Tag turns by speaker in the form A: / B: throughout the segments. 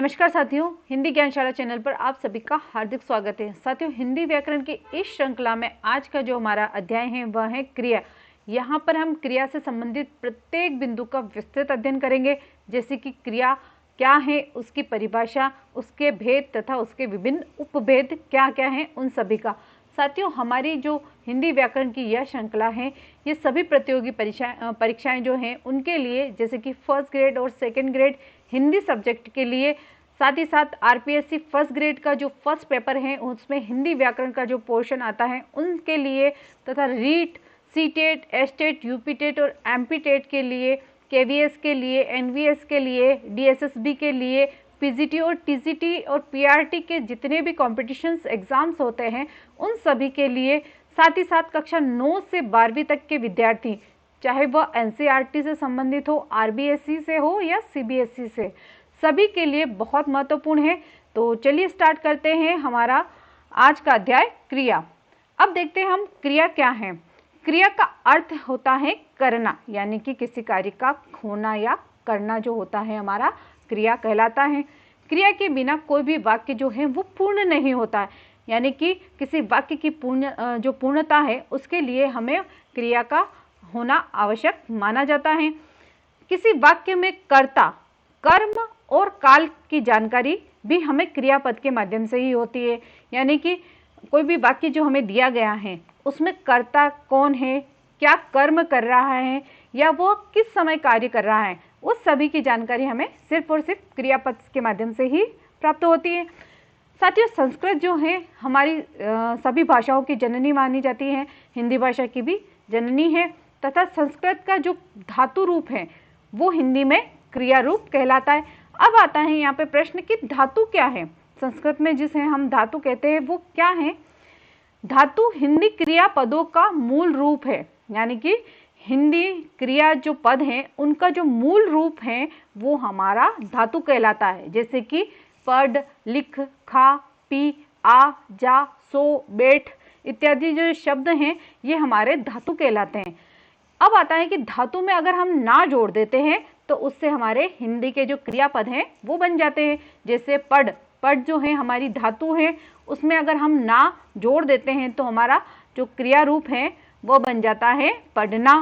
A: नमस्कार साथियों, हिंदी ज्ञानशाला चैनल पर आप सभी का हार्दिक स्वागत है। साथियों, हिंदी व्याकरण की इस श्रृंखला में आज का जो हमारा अध्याय है वह है क्रिया। यहाँ पर हम क्रिया से संबंधित प्रत्येक बिंदु का विस्तृत अध्ययन करेंगे, जैसे कि क्रिया क्या है, उसकी परिभाषा, उसके भेद तथा उसके विभिन्न उपभेद क्या क्या हैं, उन सभी का। साथियों, हमारी जो हिंदी व्याकरण की यह श्रृंखला है, ये सभी प्रतियोगी परीक्षाएं जो हैं उनके लिए, जैसे कि फर्स्ट ग्रेड और सेकंड ग्रेड हिंदी सब्जेक्ट के लिए, साथ ही साथ आरपीएससी फर्स्ट ग्रेड का जो फर्स्ट पेपर है उसमें हिंदी व्याकरण का जो पोर्शन आता है उनके लिए, तथा रीट, सीटेट, एसटेट, यूपीटेट और एमपीटेट के लिए, केवीएस के लिए, एनवीएस के लिए, डीएसएसबी के लिए, पीजीटी और टीजीटी और पीआरटी के जितने भी कॉम्पिटिशन्स एग्जाम्स होते हैं उन सभी के लिए, साथ ही साथ कक्षा 9 से 12वीं तक के विद्यार्थी, चाहे वह एनसीईआरटी से संबंधित हो, आरबीएसई से हो या सीबीएसई से, सभी के लिए बहुत महत्वपूर्ण है। तो चलिए स्टार्ट करते हैं हमारा आज का अध्याय क्रिया। अब देखते हैं हम क्रिया क्या है। क्रिया का अर्थ होता है करना, यानी कि किसी कार्य का होना या करना जो होता है हमारा क्रिया कहलाता है। क्रिया के बिना कोई भी वाक्य जो है वो पूर्ण नहीं होता है, यानी कि किसी वाक्य की जो पूर्णता है उसके लिए हमें क्रिया का होना आवश्यक माना जाता है। किसी वाक्य में कर्ता, कर्म और काल की जानकारी भी हमें क्रियापद के माध्यम से ही होती है, यानी कि कोई भी वाक्य जो हमें दिया गया है उसमें कर्ता कौन है, क्या कर्म कर रहा है या वो किस समय कार्य कर रहा है, उस सभी की जानकारी हमें सिर्फ और सिर्फ क्रियापद के माध्यम से ही प्राप्त होती है। साथियों, संस्कृत जो है हमारी सभी भाषाओं की जननी मानी जाती है, हिंदी भाषा की भी जननी है, तथा संस्कृत का जो धातु रूप है वो हिंदी में क्रिया रूप कहलाता है। अब आता है यहाँ पे प्रश्न कि धातु क्या है। संस्कृत में जिसे हम धातु कहते हैं वो क्या है। धातु हिंदी क्रिया पदों का मूल रूप है, यानी कि हिंदी क्रिया जो पद हैं उनका जो मूल रूप है वो हमारा धातु कहलाता है, जैसे कि पढ़, लिख, खा, पी, आ, जा, सो, बैठ इत्यादि जो शब्द हैं ये हमारे धातु कहलाते हैं। अब आता है कि धातु में अगर हम ना जोड़ देते हैं तो उससे हमारे हिंदी के जो क्रियापद हैं वो बन जाते हैं, जैसे पढ़, पढ़ जो है हमारी धातु है, उसमें अगर हम ना जोड़ देते हैं तो हमारा जो क्रिया रूप है वो बन जाता है पढ़ना।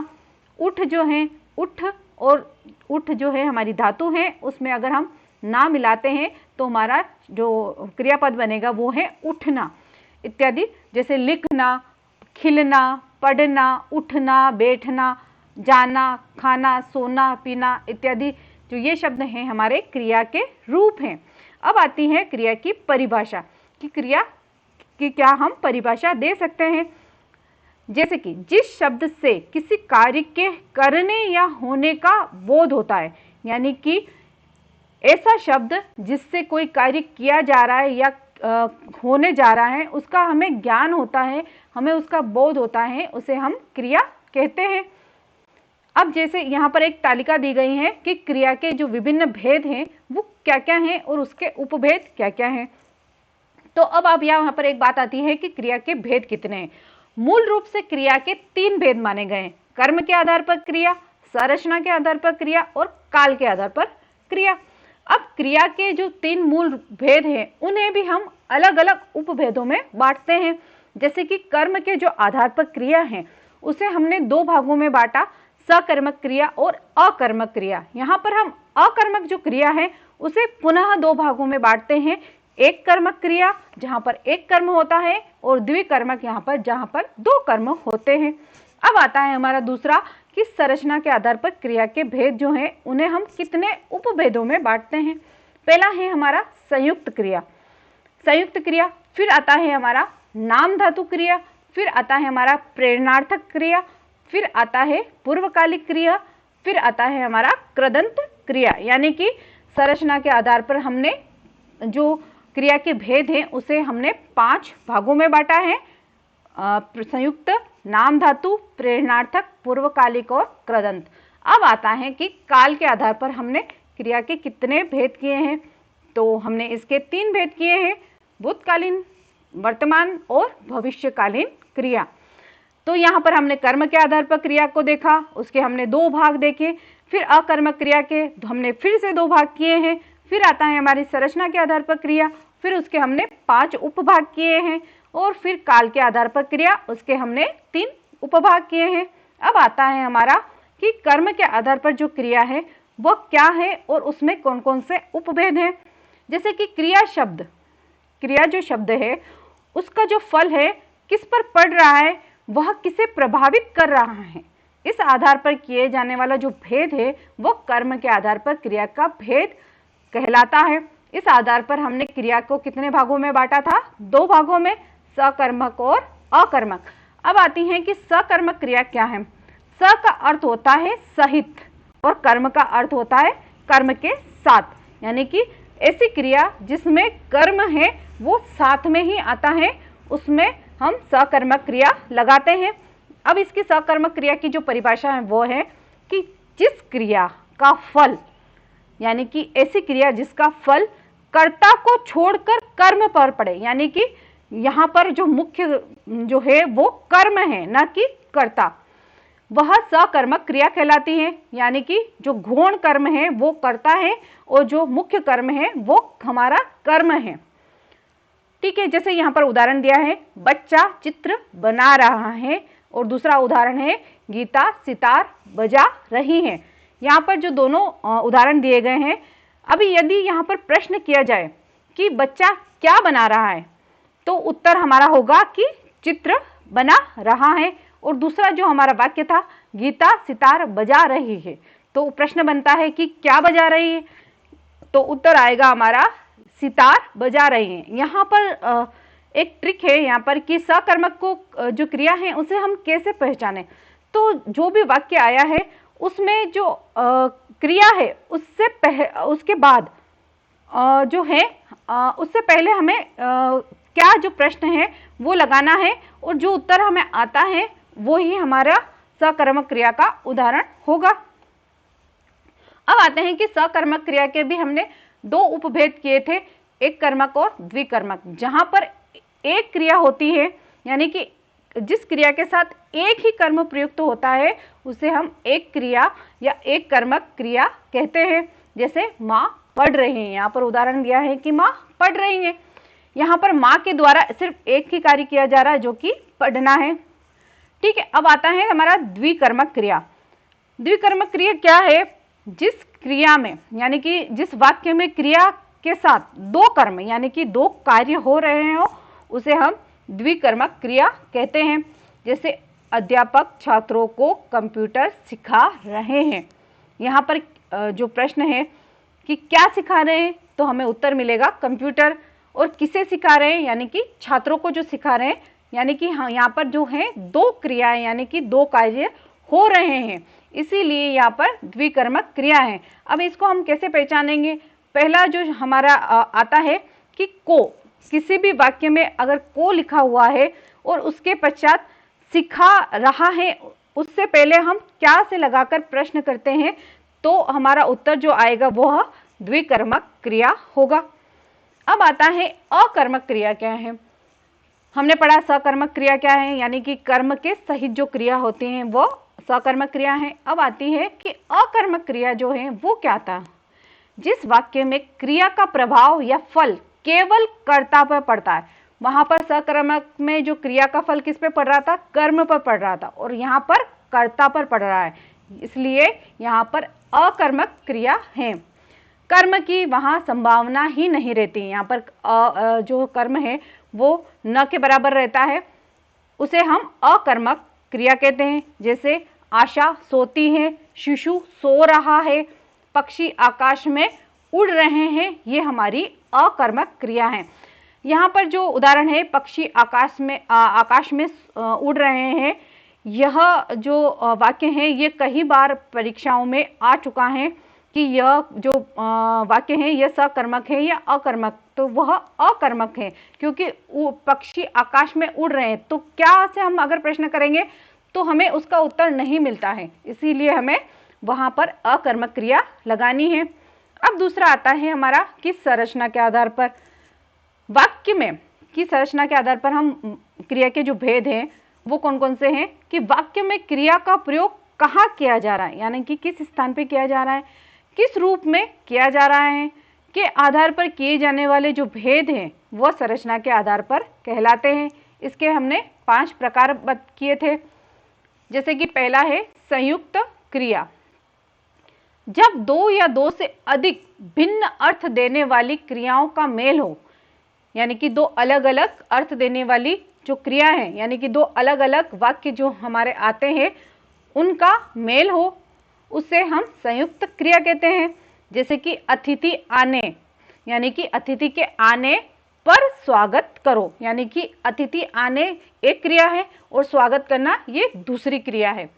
A: उठ जो है, उठ और उठ जो है हमारी धातु है, उसमें अगर हम ना मिलाते हैं तो हमारा जो क्रियापद बनेगा वो है उठना इत्यादि, जैसे लिखना, खिलना, पढ़ना, उठना, बैठना, जाना, खाना, सोना, पीना इत्यादि जो ये शब्द हैं हमारे क्रिया के रूप हैं। अब आती है क्रिया की परिभाषा कि क्रिया की क्या हम परिभाषा दे सकते हैं, जैसे कि जिस शब्द से किसी कार्य के करने या होने का बोध होता है, यानी कि ऐसा शब्द जिससे कोई कार्य किया जा रहा है या होने जा रहा है उसका हमें ज्ञान होता है, हमें उसका बोध होता है, उसे हम क्रिया कहते हैं। अब जैसे यहाँ पर एक तालिका दी गई है कि क्रिया के जो विभिन्न भेद हैं वो क्या क्या हैं और उसके उपभेद क्या क्या हैं। तो अब आप यहाँ पर एक बात आती है कि क्रिया के भेद कितने हैं। मूल रूप से क्रिया के 3 भेद माने गए हैं, कर्म के आधार पर क्रिया, संरचना के आधार पर क्रिया और काल के आधार पर क्रिया। अब क्रिया के जो 3 मूल भेद हैं उन्हें भी हम अलग अलग उपभेदों में बांटते हैं। जैसे कि कर्म के जो आधार पर क्रिया है उसे हमने 2 भागों में बांटा, सकर्मक क्रिया और अकर्मक क्रिया। यहाँ पर हम अकर्मक जो क्रिया है उसे पुनः 2 भागों में बांटते हैं, एक कर्मक क्रिया जहाँ पर एक कर्म होता है और द्विकर्मक यहाँ पर जहाँ पर 2 कर्म होते हैं। अब आता है हमारा दूसरा कि संरचना के आधार पर क्रिया के भेद जो हैं उन्हें हम कितने उपभेदों में बांटते हैं। पहला है हमारा संयुक्त क्रिया, संयुक्त क्रिया, फिर आता है हमारा नाम धातु क्रिया, फिर आता है हमारा प्रेरणार्थक क्रिया, फिर आता है पूर्वकालिक क्रिया, फिर आता है हमारा कृदंत क्रिया। यानी कि संरचना के आधार पर हमने जो क्रिया के भेद हैं उसे हमने 5 भागों में बांटा है, संयुक्त, नाम धातु, प्रेरणार्थक, पूर्वकालिक और कृदंत। अब आता है कि काल के आधार पर हमने क्रिया के कितने भेद किए हैं। तो हमने इसके 3 भेद किए हैं, भूतकालीन, वर्तमान और भविष्यकालीन क्रिया। तो यहाँ पर हमने कर्म के आधार पर क्रिया को देखा, उसके हमने 2 भाग देखे, फिर अकर्मक क्रिया के हमने फिर से 2 भाग किए हैं, फिर आता है हमारी संरचना के आधार पर क्रिया, फिर उसके हमने 5 उपभाग किए हैं, और फिर काल के आधार पर क्रिया, उसके हमने 3 उपभाग किए हैं। अब आता है हमारा कि कर्म के आधार पर जो क्रिया है वह क्या है और उसमें कौन कौन से उपभेद हैं। जैसे कि क्रिया शब्द, क्रिया जो शब्द है उसका जो फल है किस पर पड़ रहा है, वह किसे प्रभावित कर रहा है, इस आधार पर किए जाने वाला जो भेद है वो कर्म के आधार पर क्रिया का भेद कहलाता है। इस आधार पर हमने क्रिया को कितने भागों में बांटा था? 2 भागों में, सकर्मक और अकर्मक। अब आती है कि सकर्मक क्रिया क्या है। स का अर्थ होता है सहित और कर्म का अर्थ होता है कर्म के साथ, यानी कि ऐसी क्रिया जिसमें कर्म है वो साथ में ही आता है, उसमें हम सकर्मक क्रिया लगाते हैं। अब इसकी सकर्मक क्रिया की जो परिभाषा है वो है कि जिस क्रिया का फल, यानी कि ऐसी क्रिया जिसका फल कर्ता को छोड़कर कर्म पर पड़े, यानी कि यहाँ पर जो मुख्य जो है वो कर्म है न कि कर्ता, वह सकर्मक क्रिया कहलाती है। यानी कि जो गौण कर्म है वो कर्ता है और जो मुख्य कर्म है वो हमारा कर्म है। ठीक है, जैसे यहाँ पर उदाहरण दिया है, बच्चा चित्र बना रहा है, और दूसरा उदाहरण है गीता सितार बजा रही है। यहाँ पर जो दोनों उदाहरण दिए गए हैं, अभी यदि यहाँ पर प्रश्न किया जाए कि बच्चा क्या बना रहा है, तो उत्तर हमारा होगा कि चित्र बना रहा है, और दूसरा जो हमारा वाक्य था गीता सितार बजा रही है, तो प्रश्न बनता है कि क्या बजा रही है, तो उत्तर आएगा हमारा सितार बजा रही है। यहाँ पर एक ट्रिक है यहाँ पर कि सकर्मक को जो क्रिया है उसे हम कैसे पहचानें। तो जो भी वाक्य आया है उसमें जो क्रिया है उसके बाद जो है उससे पहले हमें क्या जो प्रश्न है वो लगाना है, और जो उत्तर हमें आता है वो ही हमारा सकर्मक क्रिया का उदाहरण होगा। अब आते हैं कि सकर्मक क्रिया के भी हमने 2 उपभेद किए थे, एक कर्मक और द्विकर्मक। जहां पर एक क्रिया होती है, यानी कि जिस क्रिया के साथ एक ही कर्म प्रयुक्त होता है उसे हम एक क्रिया या एक कर्मक क्रिया कहते हैं। जैसे माँ पढ़ रही है, यहाँ पर उदाहरण दिया है कि माँ पढ़ रही है। यहाँ पर माँ के द्वारा सिर्फ एक ही कार्य किया जा रहा है जो कि पढ़ना है। ठीक है, अब आता है हमारा द्विकर्मक क्रिया। द्विकर्मक क्रिया क्या है? जिस क्रिया में, यानी कि जिस वाक्य में क्रिया के साथ 2 कर्म यानी कि 2 कार्य हो रहे हो उसे हम द्विकर्मक क्रिया कहते हैं। जैसे अध्यापक छात्रों को कंप्यूटर सिखा रहे हैं। यहाँ पर जो प्रश्न है कि क्या सिखा रहे हैं, तो हमें उत्तर मिलेगा कंप्यूटर। और किसे सिखा रहे हैं, यानी कि छात्रों को जो सिखा रहे हैं, यानी कि हाँ यहाँ पर जो है 2 क्रियाएं यानी कि 2 कार्य हो रहे हैं, इसीलिए यहाँ पर द्विकर्मक क्रिया है। अब इसको हम कैसे पहचानेंगे? पहला जो हमारा आता है कि को, किसी भी वाक्य में अगर को लिखा हुआ है और उसके पश्चात सिखा रहा है, उससे पहले हम क्या से लगाकर प्रश्न करते हैं, तो हमारा उत्तर जो आएगा वह द्विकर्मक क्रिया होगा। अब आता है अकर्मक क्रिया क्या है। हमने पढ़ा सकर्मक क्रिया क्या है, यानी कि कर्म के सहित जो क्रिया होती हैं वो सकर्मक क्रिया है। अब आती है कि अकर्मक क्रिया जो है वो क्या था। जिस वाक्य में क्रिया का प्रभाव या फल केवल कर्ता पर पड़ता है, वहां पर सकर्मक में जो क्रिया का फल किस पे पड़ रहा था? कर्म पर पड़ रहा था, और यहाँ पर कर्ता पर पड़ रहा है, इसलिए यहाँ पर अकर्मक क्रिया है। कर्म की वहां संभावना ही नहीं रहती। यहाँ पर जो कर्म है वो न के बराबर रहता है, उसे हम अकर्मक क्रिया कहते हैं। जैसे आशा सोती है, शिशु सो रहा है, पक्षी आकाश में उड़ रहे हैं, ये हमारी अकर्मक क्रिया है। यहाँ पर जो उदाहरण है पक्षी आकाश में उड़ रहे हैं, यह जो वाक्य है ये कई बार परीक्षाओं में आ चुका है कि यह जो वाक्य है यह सकर्मक है या अकर्मक, तो वह अकर्मक है क्योंकि पक्षी आकाश में उड़ रहे हैं। तो क्या से हम अगर प्रश्न करेंगे तो हमें उसका उत्तर नहीं मिलता है, इसीलिए हमें वहां पर अकर्मक क्रिया लगानी है। अब दूसरा आता है हमारा किस संरचना के आधार पर। वाक्य में की संरचना के आधार पर हम क्रिया के जो भेद हैं वो कौन कौन से हैं कि वाक्य में क्रिया का प्रयोग कहाँ किया जा रहा है, यानी कि किस स्थान पे किया जा रहा है, किस रूप में किया जा रहा है, के आधार पर किए जाने वाले जो भेद हैं वह संरचना के आधार पर कहलाते हैं। इसके हमने 5 प्रकार किए थे। जैसे कि पहला है संयुक्त क्रिया। जब दो या दो से अधिक भिन्न अर्थ देने वाली क्रियाओं का मेल हो, यानी कि दो अलग अलग अर्थ देने वाली जो क्रिया है, यानी कि दो अलग अलग वाक्य जो हमारे आते हैं उनका मेल हो, उसे हम संयुक्त क्रिया कहते हैं। जैसे कि अतिथि आने, यानी कि अतिथि के आने पर स्वागत करो, यानी कि अतिथि आने एक क्रिया है और स्वागत करना ये दूसरी क्रिया है।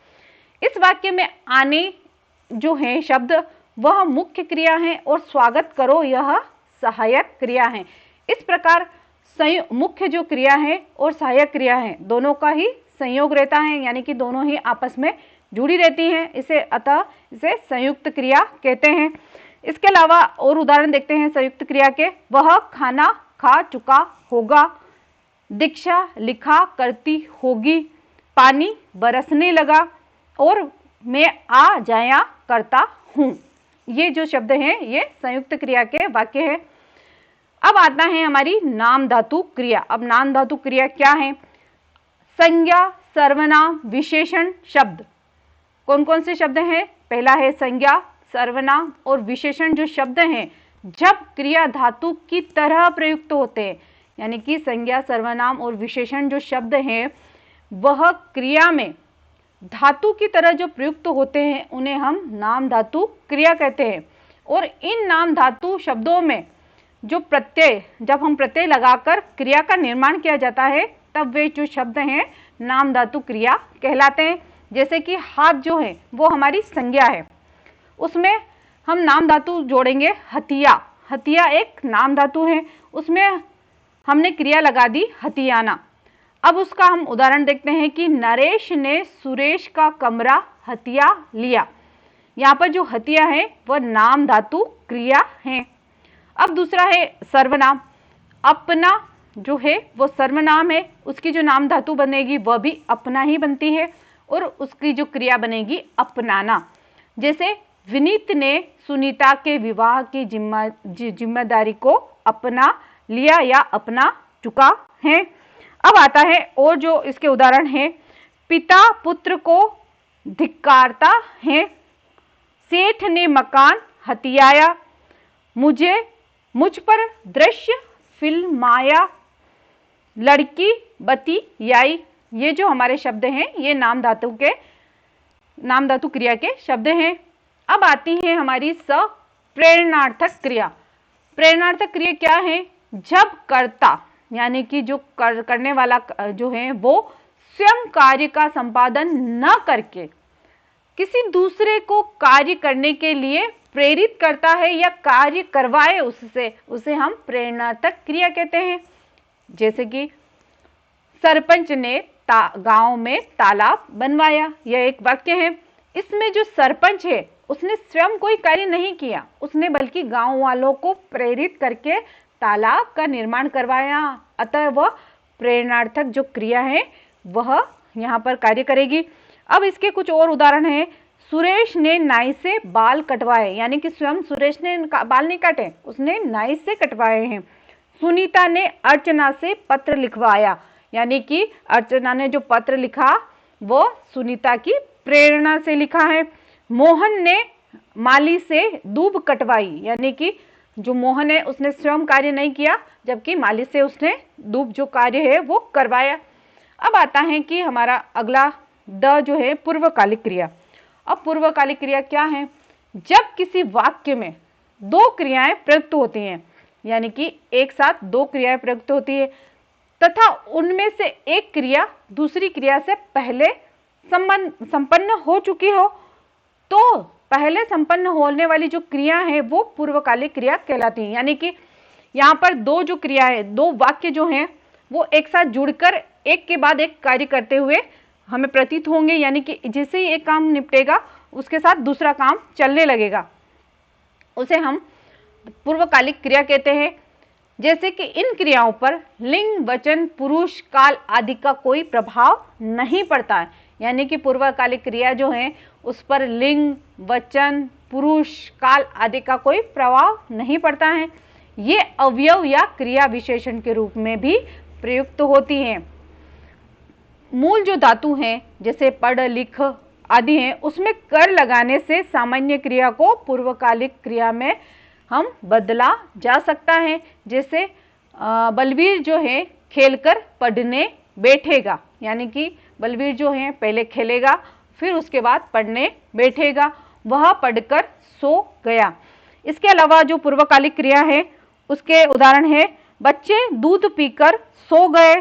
A: इस वाक्य में आने जो है शब्द वह मुख्य क्रिया है और स्वागत करो यह सहायक क्रिया है। इस प्रकार मुख्य जो क्रिया है और सहायक क्रिया है दोनों का ही संयोग रहता है, यानी कि दोनों ही आपस में जुड़ी रहती हैं। अतः इसे संयुक्त क्रिया कहते हैं। इसके अलावा और उदाहरण देखते हैं संयुक्त क्रिया के। वह खाना खा चुका होगा, दीक्षा लिखा करती होगी, पानी बरसने लगा और मैं आ जाया करता हूँ। ये जो शब्द हैं ये संयुक्त क्रिया के वाक्य है। अब आता है हमारी नाम धातु क्रिया। अब नाम धातु क्रिया क्या है? संज्ञा, सर्वनाम, विशेषण शब्द। कौन कौन से शब्द हैं? पहला है संज्ञा, सर्वनाम और विशेषण जो शब्द हैं जब क्रिया धातु की तरह प्रयुक्त होते हैं, यानी कि संज्ञा, सर्वनाम और विशेषण जो शब्द हैं वह क्रिया में धातु की तरह जो प्रयुक्त होते हैं उन्हें हम नाम धातु क्रिया कहते हैं। और इन नाम धातु शब्दों में जो प्रत्यय, जब हम प्रत्यय लगाकर क्रिया का निर्माण किया जाता है तब वे जो शब्द हैं नाम धातु क्रिया कहलाते हैं। जैसे कि हाथ जो है वो हमारी संज्ञा है, उसमें हम नाम धातु जोड़ेंगे हथिया। हथिया एक नाम धातु है, उसमें हमने क्रिया लगा दी हथियाना। अब उसका हम उदाहरण देखते हैं कि नरेश ने सुरेश का कमरा हथिया लिया। यहाँ पर जो हथिया है वह नाम धातु क्रिया है। अब दूसरा है सर्वनाम। अपना जो है वो सर्वनाम है, उसकी जो नाम धातु बनेगी वह भी अपना ही बनती है और उसकी जो क्रिया बनेगी अपनाना। जैसे विनीत ने सुनीता के विवाह की जिम्मेदारी को अपना लिया या अपना चुका है। अब आता है और जो इसके उदाहरण हैं, पिता पुत्र को धिक्कारता है, सेठ ने मकान हथियाया, मुझ पर दृश्य फिल्माया, लड़की बतियाई। ये जो हमारे शब्द हैं ये नाम धातु क्रिया के शब्द हैं। अब आती है हमारी प्रेरणार्थक क्रिया। प्रेरणार्थक क्रिया क्या है? जब कर्ता यानी कि जो करने वाला जो है वो स्वयं कार्य का संपादन न करके किसी दूसरे को कार्य करने के लिए प्रेरित करता है या कार्य करवाए उससे, उसे हम प्रेरणार्थक क्रिया कहते हैं। जैसे कि सरपंच ने गांव में तालाब बनवाया, यह एक वाक्य है। इसमें जो सरपंच है उसने स्वयं कोई कार्य नहीं किया, उसने बल्कि गांव वालों को प्रेरित करके तालाब का निर्माण करवाया। अतः वह प्रेरणार्थक जो क्रिया है वह यहाँ पर कार्य करेगी। अब इसके कुछ और उदाहरण हैं। सुरेश ने नाई से बाल कटवाए, यानी कि स्वयं सुरेश ने बाल नहीं काटे, उसने नाई से कटवाए हैं। सुनीता ने अर्चना से पत्र लिखवाया, यानी कि अर्चना ने जो पत्र लिखा वो सुनीता की प्रेरणा से लिखा है। मोहन ने माली से दूब कटवाई, यानी कि जो मोहन है उसने स्वयं कार्य नहीं किया जबकि माली से उसने दूब जो कार्य है वो करवाया। अब आता है कि हमारा अगला द जो है पूर्वकालिक क्रिया। अब पूर्वकालिक क्रिया क्या है? जब किसी वाक्य में दो क्रियाएं प्रयुक्त होती हैं, यानी कि एक साथ दो क्रियाएं प्रयुक्त होती है तथा उनमें से एक क्रिया दूसरी क्रिया से पहले संपन्न हो चुकी हो, तो पहले संपन्न होने वाली जो क्रिया है वो पूर्वकालिक क्रिया कहलाती है। यानी कि यहाँ पर दो जो क्रिया है, दो वाक्य जो हैं वो एक साथ जुड़कर एक के बाद एक कार्य करते हुए हमें प्रतीत होंगे, यानी कि जैसे ही एक काम निपटेगा उसके साथ दूसरा काम चलने लगेगा, उसे हम पूर्वकालिक क्रिया कहते हैं। जैसे कि इन क्रियाओं पर लिंग, वचन, पुरुष, काल आदि का कोई प्रभाव नहीं पड़ता है, यानी कि पूर्वकालिक क्रिया जो है उस पर लिंग, वचन, पुरुष, काल आदि का कोई प्रभाव नहीं पड़ता है। ये अवयव या क्रिया विशेषण के रूप में भी प्रयुक्त होती हैं। मूल जो धातु हैं जैसे पढ़, लिख आदि हैं, उसमें कर लगाने से सामान्य क्रिया को पूर्वकालिक क्रिया में हम बदला जा सकता है। जैसे बलवीर जो है खेलकर पढ़ने बैठेगा, यानी कि बलवीर जो है पहले खेलेगा फिर उसके बाद पढ़ने बैठेगा, वह पढ़कर सो गया। इसके अलावा जो पूर्वकालिक क्रिया है उसके उदाहरण है, बच्चे दूध पीकर सो गए,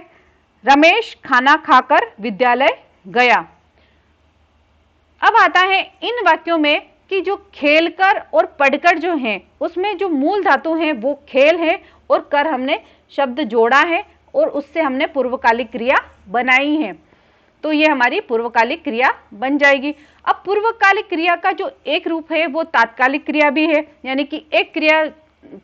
A: रमेश खाना खाकर विद्यालय गया। अब आता है इन वाक्यों में कि जो खेलकर और पढ़कर जो है उसमें जो मूल धातु है वो खेल है और कर हमने शब्द जोड़ा है और उससे हमने पूर्वकालिक क्रिया बनाई है, तो ये हमारी पूर्वकालिक क्रिया बन जाएगी। अब पूर्वकालिक क्रिया का जो एक रूप है वो तात्कालिक क्रिया भी है, यानी कि एक क्रिया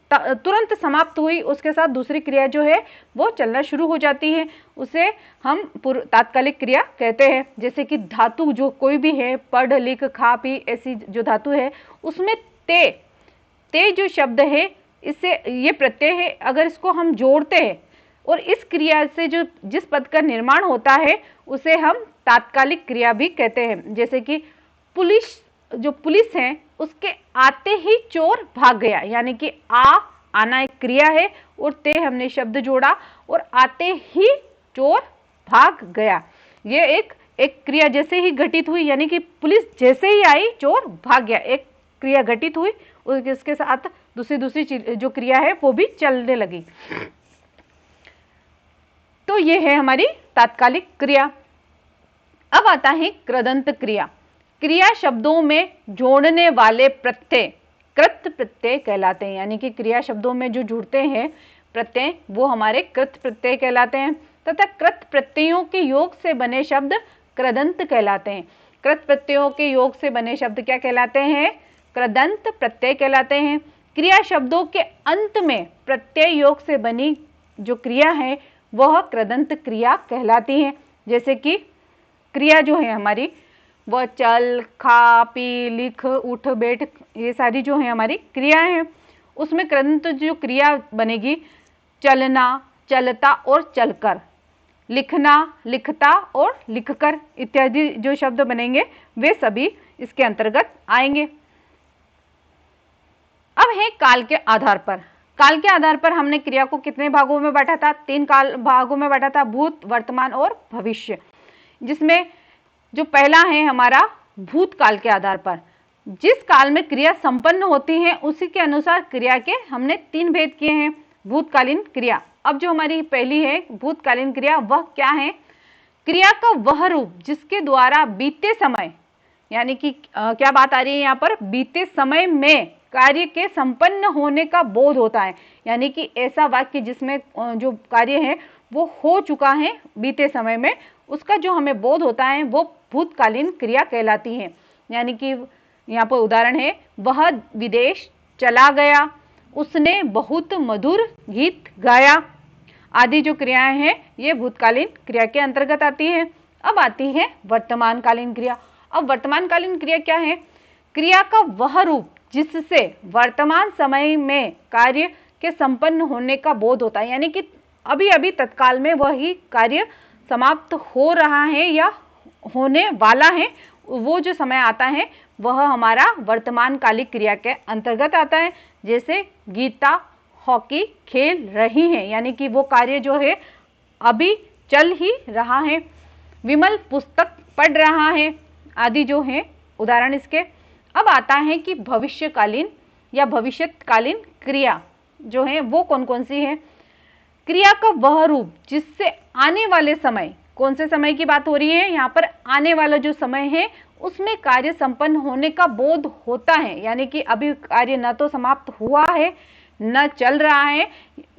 A: तुरंत समाप्त हुई उसके साथ दूसरी क्रिया जो है वो चलना शुरू हो जाती है, उसे हम तात्कालिक क्रिया कहते हैं। जैसे कि धातु जो कोई भी है, पढ़, लिख, खा, पी, ऐसी जो धातु है उसमें ते जो शब्द है इससे ये प्रत्यय है, अगर इसको हम जोड़ते हैं और इस क्रिया से जो जिस पद का निर्माण होता है उसे हम तात्कालिक क्रिया भी कहते हैं। जैसे कि पुलिस है उसके आते ही चोर भाग गया, यानी कि आना एक क्रिया है और ते हमने शब्द जोड़ा और आते ही चोर भाग गया। ये एक क्रिया जैसे ही घटित हुई, यानी कि पुलिस जैसे ही आई चोर भाग गया, एक क्रिया घटित हुई और इसके साथ दूसरी जो क्रिया है वो भी चलने लगी। तो ये है हमारी तात्कालिक क्रिया। अब आता है कृदंत क्रिया। क्रिया शब्दों में जोड़ने वाले प्रत्यय कृत प्रत्यय कहलाते हैं, यानी कि क्रिया शब्दों में जो जुड़ते हैं प्रत्यय वो हमारे कृत प्रत्यय कहलाते हैं, तथा कृत प्रत्ययों के योग से बने शब्द कृदंत कहलाते हैं। कृत प्रत्ययों के योग से बने शब्द क्या कहलाते हैं? कृदंत प्रत्यय कहलाते हैं। क्रिया शब्दों के अंत में प्रत्यय योग से बनी जो क्रिया है वह कृदंत क्रिया कहलाती है। जैसे कि क्रिया जो है हमारी वह चल, खा, पी, लिख, उठ, बैठ, ये सारी जो है हमारी क्रियाएं हैं, उसमें कृदंत जो क्रिया बनेगी चलना, चलता और चलकर, लिखना, लिखता और लिखकर इत्यादि जो शब्द बनेंगे वे सभी इसके अंतर्गत आएंगे। अब है काल के आधार पर। काल के आधार पर हमने क्रिया को कितने भागों में बांटा था? 3 काल भागों में बांटा था, भूत, वर्तमान और भविष्य, जिसमें जो पहला है हमारा भूतकाल के आधार पर। जिस काल में क्रिया संपन्न होती है उसी के अनुसार क्रिया के हमने 3 भेद किए हैं। भूतकालीन क्रिया, अब जो हमारी पहली है भूतकालीन क्रिया, वह क्या है? क्रिया का वह रूप जिसके द्वारा बीते समय, यानी कि क्या बात आ रही है यहाँ पर? बीते समय में कार्य के संपन्न होने का बोध होता है, यानी कि ऐसा वाक्य जिसमें जो कार्य है वो हो चुका है बीते समय में, उसका जो हमें बोध होता है वो भूतकालीन क्रिया कहलाती है। यानी कि यहाँ पर उदाहरण है, वह विदेश चला गया, उसने बहुत मधुर गीत गाया, आदि जो क्रियाएं हैं ये भूतकालीन क्रिया के अंतर्गत आती है। अब आती है वर्तमानकालीन क्रिया। अब वर्तमानकालीन क्रिया क्या है? क्रिया का वह रूप जिससे वर्तमान समय में कार्य के संपन्न होने का बोध होता है, यानी कि अभी अभी तत्काल में वही कार्य समाप्त हो रहा है या होने वाला है, वो जो समय आता है वह हमारा वर्तमानकालिक क्रिया के अंतर्गत आता है। जैसे गीता हॉकी खेल रही है, यानी कि वो कार्य जो है अभी चल ही रहा है। विमल पुस्तक पढ़ रहा है, आदि जो है उदाहरण इसके। अब आता है कि भविष्यकालीन या भविष्यकालीन क्रिया जो है वो कौन कौन सी है? क्रिया का वह रूप जिससे आने वाले समय, कौन से समय की बात हो रही है यहाँ पर? आने वाला जो समय है उसमें कार्य संपन्न होने का बोध होता है, यानी कि अभी कार्य न तो समाप्त हुआ है न चल रहा है,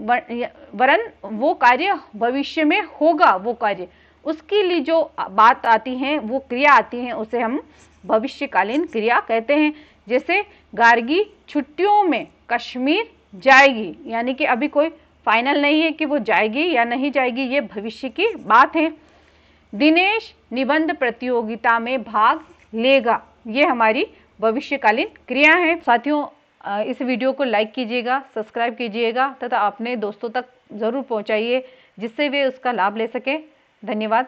A: वरन वो कार्य भविष्य में होगा। वो कार्य, उसके लिए जो बात आती है, वो क्रिया आती है, उसे हम भविष्यकालीन क्रिया कहते हैं। जैसे गार्गी छुट्टियों में कश्मीर जाएगी, यानी कि अभी कोई फाइनल नहीं है कि वो जाएगी या नहीं जाएगी, ये भविष्य की बात है। दिनेश निबंध प्रतियोगिता में भाग लेगा, ये हमारी भविष्यकालीन क्रिया हैं। साथियों, इस वीडियो को लाइक कीजिएगा, सब्सक्राइब कीजिएगा तथा अपने दोस्तों तक जरूर पहुंचाइए जिससे वे उसका लाभ ले सकें। धन्यवाद।